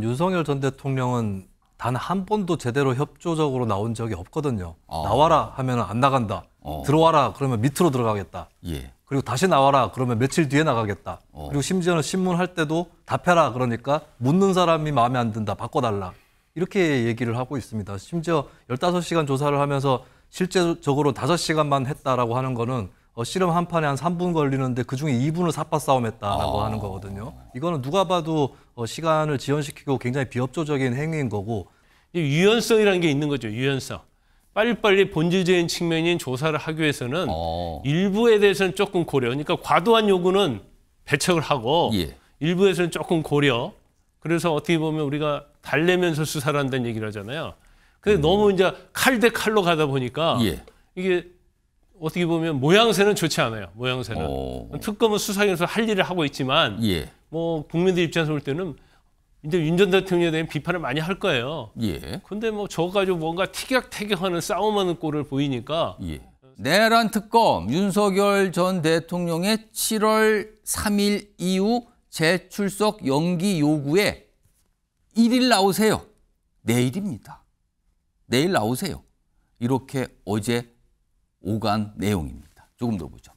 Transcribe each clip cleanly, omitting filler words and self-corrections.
윤석열 전 대통령은 단 한 번도 제대로 협조적으로 나온 적이 없거든요. 나와라 하면 안 나간다. 들어와라 그러면 밑으로 들어가겠다. 예. 그리고 다시 나와라 그러면 며칠 뒤에 나가겠다. 그리고 심지어는 신문할 때도 답해라 그러니까 묻는 사람이 마음에 안 든다. 바꿔달라. 이렇게 얘기를 하고 있습니다. 심지어 15시간 조사를 하면서 실제적으로 5시간만 했다라고 하는 거는 실험 한 판에 한 3분 걸리는데 그중에 2분을 삿바 싸움했다라고 하는 거거든요. 이거는 누가 봐도 시간을 지연시키고 굉장히 비협조적인 행위인 거고. 유연성이라는 게 있는 거죠. 유연성. 빨리빨리 본질적인 측면인 조사를 하기 위해서는 일부에 대해서는 조금 고려. 그러니까 과도한 요구는 배척을 하고 예. 일부에서는 조금 고려. 그래서 어떻게 보면 우리가 달래면서 수사를 한다는 얘기를 하잖아요. 근데 너무 이제 칼 대 칼로 가다 보니까 예. 이게 어떻게 보면 모양새는 좋지 않아요. 모양새는. 특검은 수사에서 할 일을 하고 있지만 예. 뭐 국민들 입장에서 볼 때는 이제 윤 전 대통령에 대한 비판을 많이 할 거예요. 예. 근데 뭐 저거 가지고 뭔가 티격태격하는 싸움하는 꼴을 보이니까. 예. 내란 특검 윤석열 전 대통령의 7월 3일 이후 재출석 연기 요구에 1일 나오세요. 내일입니다. 내일 나오세요. 이렇게 어제 오간 내용입니다. 조금 더 보죠.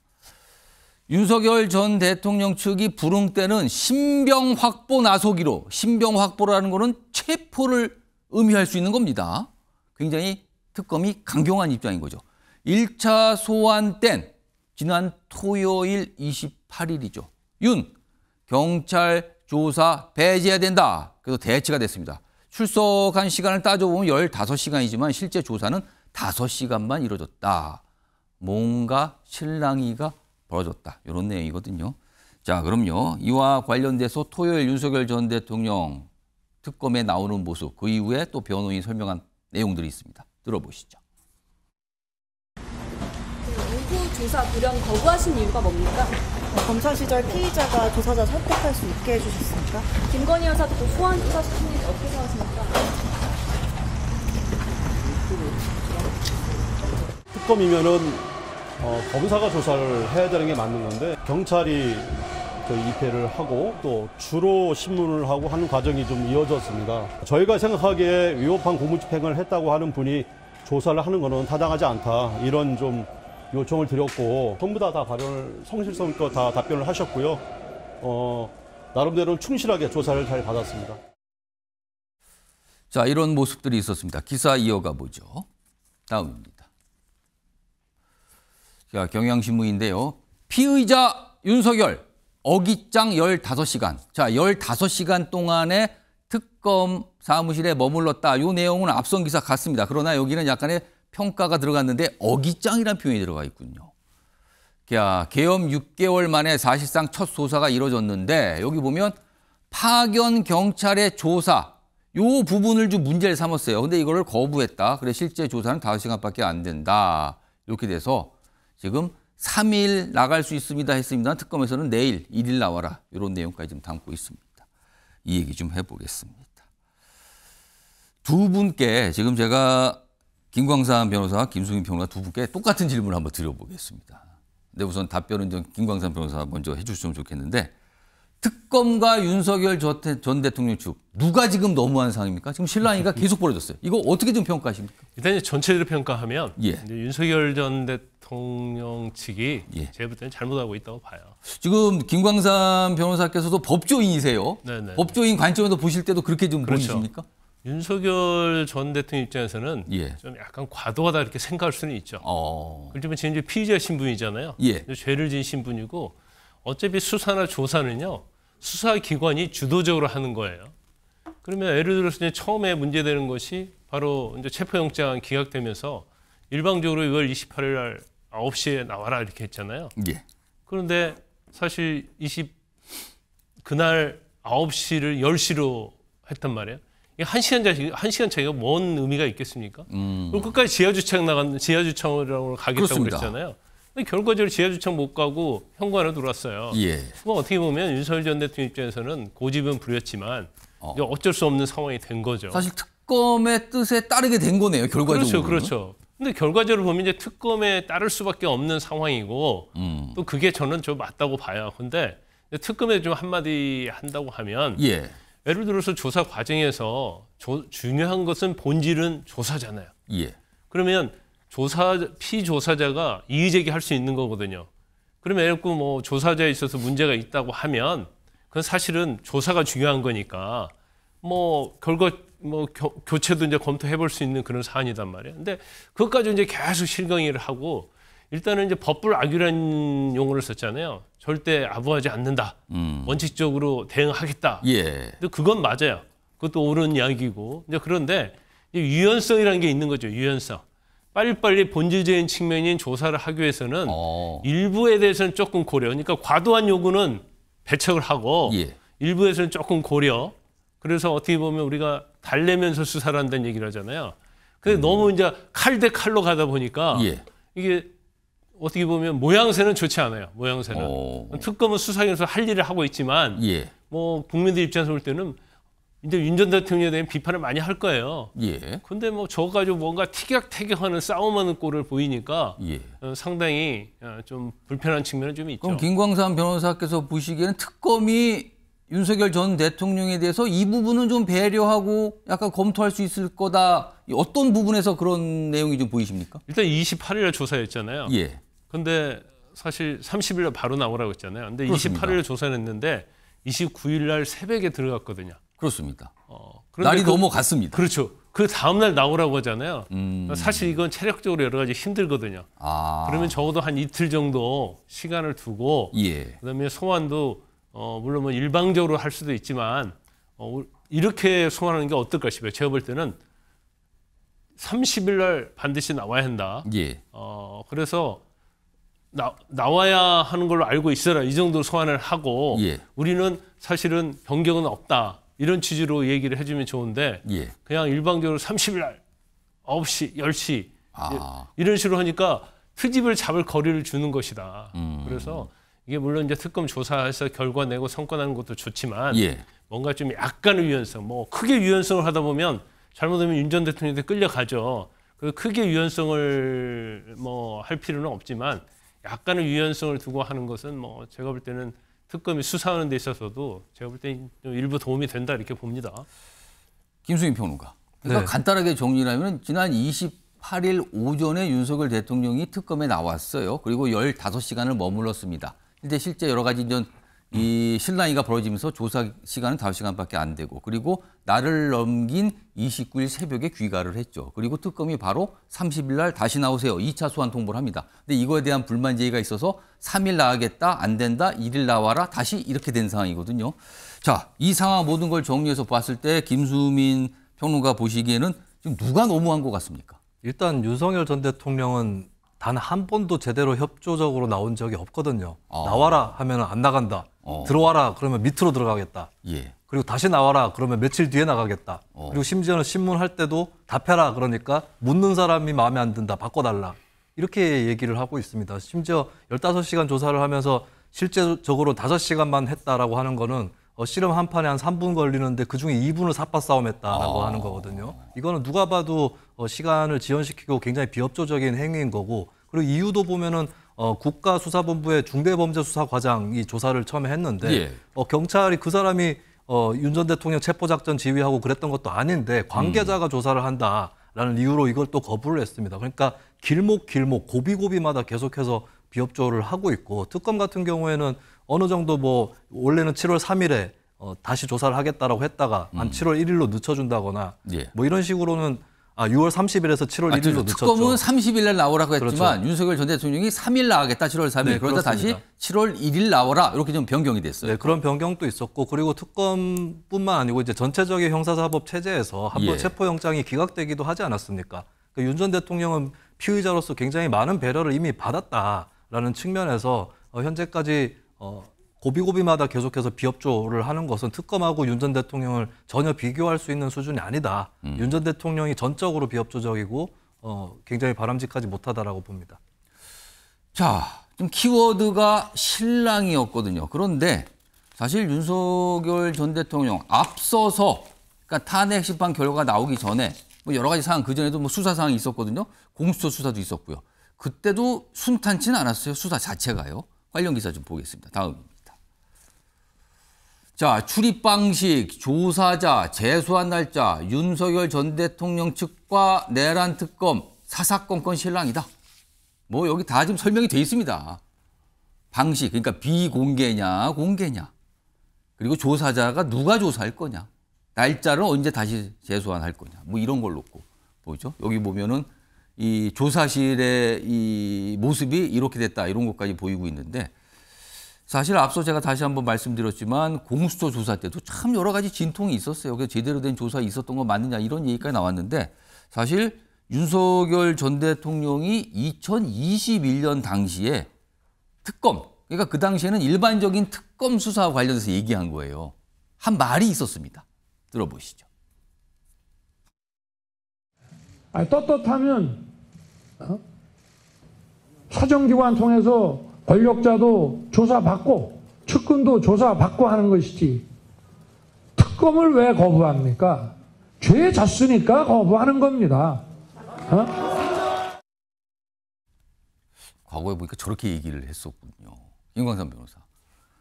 윤석열 전 대통령 측이 부른 때는 신병 확보 나서기로, 신병 확보라는 거는 체포를 의미할 수 있는 겁니다. 굉장히 특검이 강경한 입장인 거죠. 1차 소환 땐 지난 토요일 28일이죠. 윤, 경찰 조사 배제해야 된다. 그래서 대치가 됐습니다. 출석한 시간을 따져보면 15시간이지만 실제 조사는 5시간만 이루어졌다. 뭔가 실랑이가 벌어졌다. 이런 내용이거든요. 자, 그럼요. 이와 관련돼서 토요일 윤석열 전 대통령 특검에 나오는 모습, 그 이후에 또 변호인이 설명한 내용들이 있습니다. 들어보시죠. 의구 조사 불영 거부하신 이유가 뭡니까? 검사 시절 피의자가 조사자 설득할 수 있게 해주셨습니까? 김건희 여사도 또 소환 조사 시키는지 어떻게 생각하십니까? 특검이면은 검사가 조사를 해야 되는 게 맞는 건데 경찰이 입회를 하고 또 주로 신문을 하고 하는 과정이 좀 이어졌습니다. 저희가 생각하기에 위법한 공무집행을 했다고 하는 분이 조사를 하는 것은 타당하지 않다. 이런 좀 요청을 드렸고 전부 다 발언을 성실성껏 다 답변을 하셨고요. 나름대로 충실하게 조사를 잘 받았습니다. 자, 이런 모습들이 있었습니다. 기사 이어가 보죠. 다음입니다. 자, 경향신문인데요. 피의자 윤석열 어깃장 15시간. 자, 15시간 동안에 특검 사무실에 머물렀다. 이 내용은 앞선 기사 같습니다. 그러나 여기는 약간의 평가가 들어갔는데 어깃장이라는 표현이 들어가 있군요. 자, 계엄 6개월 만에 사실상 첫 조사가 이루어졌는데 여기 보면 파견 경찰의 조사 이 부분을 좀 문제를 삼았어요. 근데 이거를 거부했다. 그래 실제 조사는 5시간밖에 안 된다. 이렇게 돼서 지금 3일 나갈 수 있습니다 했습니다. 특검에서는 내일 1일 나와라. 이런 내용까지 좀 담고 있습니다. 이 얘기 좀 해보겠습니다. 두 분께 지금 제가 김광삼 변호사, 김수민 평론가 두 분께 똑같은 질문을 한번 드려보겠습니다. 근데 우선 답변은 좀 김광삼 변호사 먼저 해주시면 좋겠는데 특검과 윤석열 전 대통령 측 누가 지금 너무한 상황입니까? 지금 실랑이가 계속 벌어졌어요. 이거 어떻게 좀 평가하십니까? 일단 이제 전체적으로 평가하면 예. 이제 윤석열 전 대통령 측이 예. 제가 볼 때는 잘못하고 있다고 봐요. 지금 김광삼 변호사께서도 법조인이세요. 네네. 법조인 관점에서 보실 때도 그렇게 좀 그렇죠. 보이십니까? 윤석열 전 대통령 입장에서는 예. 좀 약간 과도하다 이렇게 생각할 수는 있죠. 그렇지만 지금 이제 피의자 신분이잖아요. 예. 죄를 지은 신분이고 어차피 수사나 조사는요. 수사기관이 주도적으로 하는 거예요. 그러면 예를 들어서 이제 처음에 문제되는 것이 바로 이제 체포영장 기각되면서 일방적으로 2월 28일 날 9시에 나와라 이렇게 했잖아요. 예. 그런데 사실 그날 9시를 10시로 했단 말이에요. 이게 1시간 차이가 뭔 의미가 있겠습니까? 그리고 끝까지 지하주청으로 가겠다고 그렇습니다. 그랬잖아요. 근데 결과적으로 지하주청 못 가고 현관으로 들어왔어요. 예. 그럼 어떻게 보면 윤석열 전 대통령 입장에서는 고집은 부렸지만 이제 어쩔 수 없는 상황이 된 거죠. 사실 특검의 뜻에 따르게 된 거네요. 결과적으로. 그렇죠. 근데 결과적으로 보면 이제 특검에 따를 수밖에 없는 상황이고 또 그게 저는 좀 맞다고 봐요. 근데 특검에 좀 한마디 한다고 하면 예. 예를 들어서 조사 과정에서 중요한 것은 본질은 조사잖아요. 예. 그러면 피조사자가 이의제기할 수 있는 거거든요. 그러면 예를 들고 뭐 조사자에 있어서 문제가 있다고 하면 그건 사실은 조사가 중요한 거니까 뭐 결과 뭐 교체도 이제 검토해 볼 수 있는 그런 사안이단 말이에요. 근데 그것까지 이제 계속 실갱이를 하고 일단은 이제 법불악유라는 용어를 썼잖아요. 절대 아부하지 않는다. 원칙적으로 대응하겠다. 예. 근데 그건 맞아요. 그것도 옳은 이야기고. 이제 그런데 유연성이라는 게 있는 거죠. 유연성. 빨리빨리 본질적인 측면인 조사를 하기 위해서는 일부에 대해서는 조금 고려. 그러니까 과도한 요구는 배척을 하고 예. 일부에서는 조금 고려. 그래서 어떻게 보면 우리가 달래면서 수사를 한다는 얘기를 하잖아요. 근데 너무 이제 칼 대 칼로 가다 보니까 예. 이게 어떻게 보면 모양새는 좋지 않아요. 모양새는. 특검은 수사에서 할 일을 하고 있지만 예. 뭐 국민들 입장에서 볼 때는 이제 윤 전 대통령에 대한 비판을 많이 할 거예요. 예. 근데 뭐 저거 가지고 뭔가 티격태격하는 싸움하는 꼴을 보이니까 예. 상당히 좀 불편한 측면은 좀 있죠. 그럼 김광삼 변호사께서 보시기에는 특검이 윤석열 전 대통령에 대해서 이 부분은 좀 배려하고 약간 검토할 수 있을 거다. 어떤 부분에서 그런 내용이 좀 보이십니까? 일단 28일에 조사했잖아요. 예. 근데 사실 30일에 바로 나오라고 했잖아요. 근데 그렇습니다. 28일에 조사했는데 29일 날 새벽에 들어갔거든요. 그렇습니다. 그런데 날이 넘어갔습니다. 그렇죠. 그 다음날 나오라고 하잖아요. 사실 이건 체력적으로 여러 가지 힘들거든요. 그러면 적어도 한 이틀 정도 시간을 두고 예. 그다음에 소환도 물론 뭐 일방적으로 할 수도 있지만 이렇게 소환하는 게 어떨까 싶어요. 제가 볼 때는 30일 날 반드시 나와야 한다. 예. 그래서 나와야 하는 걸로 알고 있어라. 이 정도 소환을 하고 예. 우리는 사실은 변경은 없다. 이런 취지로 얘기를 해주면 좋은데 예. 그냥 일방적으로 30일 날 9시, 10시 아. 이런 식으로 하니까 트집을 잡을 거리를 주는 것이다. 그래서 이게 물론 이제 특검 조사해서 결과 내고 성과 나는 것도 좋지만 예. 뭔가 좀 약간의 유연성, 뭐 크게 유연성을 하다 보면 잘못하면 윤 전 대통령한테 끌려가죠. 그 크게 유연성을 뭐 할 필요는 없지만 약간의 유연성을 두고 하는 것은 뭐 제가 볼 때는 특검이 수사하는 데 있어서도 제가 볼 때는 일부 도움이 된다 이렇게 봅니다. 김수민 평론가. 그러니까 네. 간단하게 정리를 하면 지난 28일 오전에 윤석열 대통령이 특검에 나왔어요. 그리고 15시간을 머물렀습니다. 근데 실제 여러 가지 이 실랑이가 벌어지면서 조사 시간은 5시간밖에 안 되고 그리고 날을 넘긴 29일 새벽에 귀가를 했죠. 그리고 특검이 바로 30일 날 다시 나오세요. 2차 소환 통보를 합니다. 근데 이거에 대한 불만 제기가 있어서 3일 나가겠다, 안 된다, 1일 나와라, 다시 이렇게 된 상황이거든요. 자, 이 상황 모든 걸 정리해서 봤을 때 김수민 평론가 보시기에는 지금 누가 너무한 것 같습니까? 일단 윤석열 전 대통령은 단 한 번도 제대로 협조적으로 나온 적이 없거든요. 나와라 하면 안 나간다. 들어와라 그러면 밑으로 들어가겠다. 예. 그리고 다시 나와라 그러면 며칠 뒤에 나가겠다. 그리고 심지어는 신문할 때도 답해라 그러니까 묻는 사람이 마음에 안 든다. 바꿔달라. 이렇게 얘기를 하고 있습니다. 심지어 15시간 조사를 하면서 실제적으로 5시간만 했다라고 하는 거는 씨름 한 판에 한 3분 걸리는데 그중에 2분을 삿바 싸움했다라고 하는 거거든요. 이거는 누가 봐도 시간을 지연시키고 굉장히 비협조적인 행위인 거고 그리고 이유도 보면은 국가수사본부의 중대범죄수사과장이 조사를 처음에 했는데 예. 경찰이 그 사람이 윤 전 대통령 체포작전 지휘하고 그랬던 것도 아닌데 관계자가 조사를 한다라는 이유로 이걸 또 거부를 했습니다. 그러니까 길목 고비고비마다 계속해서 비협조를 하고 있고 특검 같은 경우에는 어느 정도 뭐 원래는 7월 3일에 다시 조사를 하겠다라고 했다가 한 7월 1일로 늦춰준다거나 예. 뭐 이런 식으로는 6월 30일에서 7월 1일로 늦췄죠. 특검은 30일 날 나오라고 했지만 그렇죠. 윤석열 전 대통령이 3일 나가겠다 7월 3일 네, 그러다 다시 그렇습니다. 7월 1일 나와라 이렇게 좀 변경이 됐어요. 네, 그런 변경도 있었고 그리고 특검뿐만 아니고 이제 전체적인 형사사법 체제에서 한번 예. 체포영장이 기각되기도 하지 않았습니까? 윤 전 대통령은 피의자로서 굉장히 많은 배려를 이미 받았다라는 측면에서 현재까지 고비고비마다 계속해서 비협조를 하는 것은 특검하고 윤 전 대통령을 전혀 비교할 수 있는 수준이 아니다. 윤 전 대통령이 전적으로 비협조적이고 굉장히 바람직하지 못하다라고 봅니다. 자, 좀 키워드가 실랑이었거든요. 그런데 사실 윤석열 전 대통령 앞서서 그러니까 탄핵 심판 결과가 나오기 전에 뭐 여러 가지 사안 그전에도 뭐 수사 사항이 있었거든요. 공수처 수사도 있었고요. 그때도 순탄치는 않았어요. 수사 자체가요. 관련 기사 좀 보겠습니다. 다음입니다. 자, 출입 방식, 조사자, 재수한 날짜, 윤석열 전 대통령 측과 내란 특검, 사사건건 실랑이다. 뭐 여기 다 지금 설명이 돼 있습니다. 방식, 그러니까 비공개냐, 공개냐. 그리고 조사자가 누가 조사할 거냐. 날짜를 언제 다시 재소환할 거냐. 뭐 이런 걸 놓고 보이죠. 여기 보면은 이 조사실의 이 모습이 이렇게 됐다. 이런 것까지 보이고 있는데 사실 앞서 제가 다시 한번 말씀드렸지만 공수처 조사 때도 참 여러 가지 진통이 있었어요. 그래서 제대로 된 조사 있었던 거 맞느냐 이런 얘기까지 나왔는데 사실 윤석열 전 대통령이 2021년 당시에 특검, 그러니까 그 당시에는 일반적인 특검 수사와 관련해서 얘기한 거예요. 한 말이 있었습니다. 들어보시죠. 떳떳하면 사정기관 통해서 권력자도 조사받고 측근도 조사받고 하는 것이지 특검을 왜 거부합니까? 죄 졌으니까 거부하는 겁니다. 과거에 보니까 저렇게 얘기를 했었군요. 김광삼 변호사.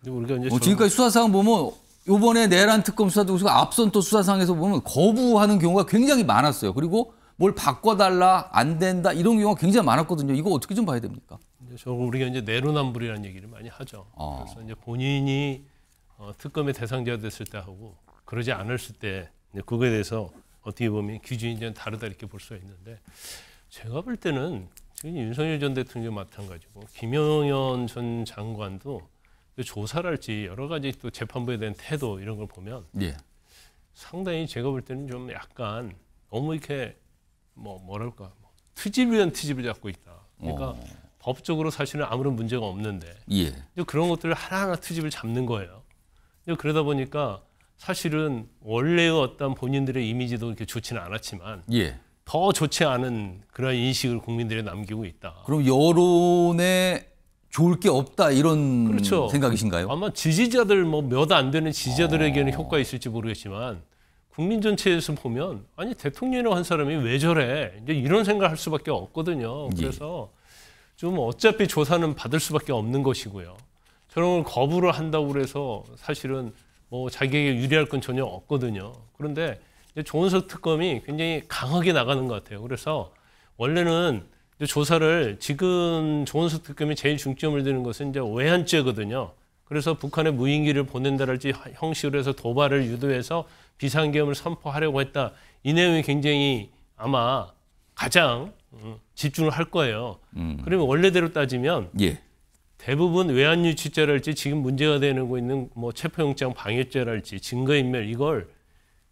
근데 우리가 이제 지금까지 수사상 보면 이번에 내란 특검 수사도 앞선 또 수사상에서 보면 거부하는 경우가 굉장히 많았어요. 그리고 뭘 바꿔달라, 안 된다 이런 경우가 굉장히 많았거든요. 이거 어떻게 좀 봐야 됩니까? 우리가 이제 내로남불이라는 얘기를 많이 하죠. 그래서 이제 본인이 특검의 대상자가 됐을 때 하고 그러지 않았을 때 그거에 대해서 어떻게 보면 기준이 좀 다르다 이렇게 볼 수가 있는데 제가 볼 때는 지금 윤석열 전 대통령 마찬가지고 김용현 전 장관도 조사를 할지 여러 가지 또 재판부에 대한 태도 이런 걸 보면 예. 상당히 제가 볼 때는 좀 약간 너무 이렇게 뭐랄까 트집을 잡고 있다. 그러니까 법적으로 사실은 아무런 문제가 없는데 예. 그런 것들을 하나하나 트집을 잡는 거예요. 그러다 보니까 사실은 원래의 어떤 본인들의 이미지도 그렇게 좋지는 않았지만 예. 더 좋지 않은 그런 인식을 국민들에 남기고 있다. 그럼 여론에 좋을 게 없다 이런 그렇죠. 생각이신가요? 아마 지지자들 몇 안 되는 지지자들에게는 효과가 있을지 모르겠지만 국민 전체에서 보면 아니 대통령이라고 한 사람이 왜 저래 이제 이런 생각을 할 수밖에 없거든요. 그래서 좀 어차피 조사는 받을 수밖에 없는 것이고요. 저런 걸 거부를 한다고 그래서 사실은 자기에게 유리할 건 전혀 없거든요. 그런데 이제 조은석 특검이 굉장히 강하게 나가는 것 같아요. 그래서 원래는 조사를 지금 조은석 특검이 제일 중점을 두는 것은 이제 외환죄거든요. 그래서 북한에 무인기를 보낸다랄지 형식으로 해서 도발을 유도해서 비상계엄을 선포하려고 했다. 이 내용이 굉장히 아마 가장 집중을 할 거예요. 그러면 원래대로 따지면 예. 대부분 외환유치죄랄지 지금 문제가 되고 있는 체포영장 방해죄랄지 증거인멸 이걸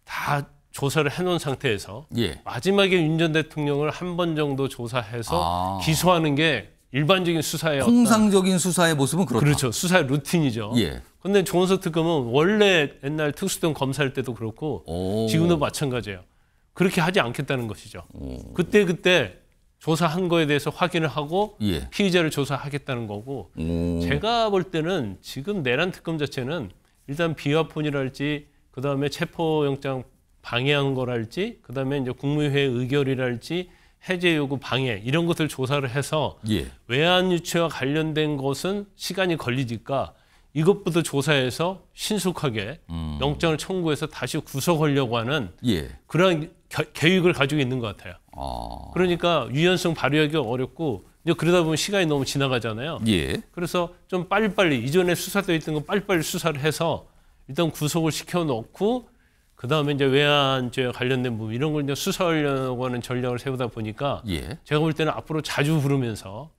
다 조사를 해놓은 상태에서 예. 마지막에 윤 전 대통령을 한 번 정도 조사해서 기소하는 게 일반적인 수사의 통상적인 수사의 모습은 그렇다. 그렇죠. 수사의 루틴이죠. 예. 그런데 조은석 특검은 원래 옛날 특수통 검사할 때도 그렇고 지금도 마찬가지예요. 그렇게 하지 않겠다는 것이죠. 그때 조사한 거에 대해서 확인을 하고 예. 피의자를 조사하겠다는 거고 제가 볼 때는 지금 내란 특검 자체는 일단 비화폰이랄지 그다음에 체포영장 방해한 거랄지 그다음에 이제 국무회의 의결이랄지 해제 요구 방해 이런 것들 조사를 해서 예. 외환 유치와 관련된 것은 시간이 걸리니까 이것부터 조사해서 신속하게 영장을 청구해서 다시 구속하려고 하는 예. 그런 계획을 가지고 있는 것 같아요. 그러니까 유연성 발휘하기 어렵고 이제 그러다 보면 시간이 너무 지나가잖아요. 예. 그래서 좀 빨리빨리 이전에 수사되어 있던 거 빨리빨리 수사를 해서 일단 구속을 시켜놓고 그다음에 이제 외환죄와 관련된 부분 이런 걸 이제 수사하려고 하는 전략을 세우다 보니까 예. 제가 볼 때는 앞으로 자주 부르면서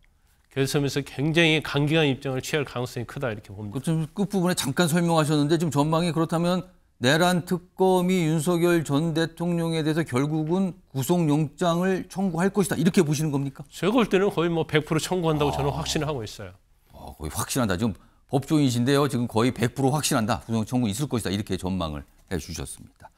결선에서 굉장히 강경한 입장을 취할 가능성이 크다 이렇게 봅니다. 좀 끝부분에 잠깐 설명하셨는데 지금 전망이 그렇다면 내란 특검이 윤석열 전 대통령에 대해서 결국은 구속영장을 청구할 것이다 이렇게 보시는 겁니까? 제가 볼 때는 거의 100% 청구한다고 저는 확신을 하고 있어요. 거의 확신한다. 지금 법조인이신데요. 지금 거의 100% 확신한다. 구속 청구 있을 것이다. 이렇게 전망을 해 주셨습니다.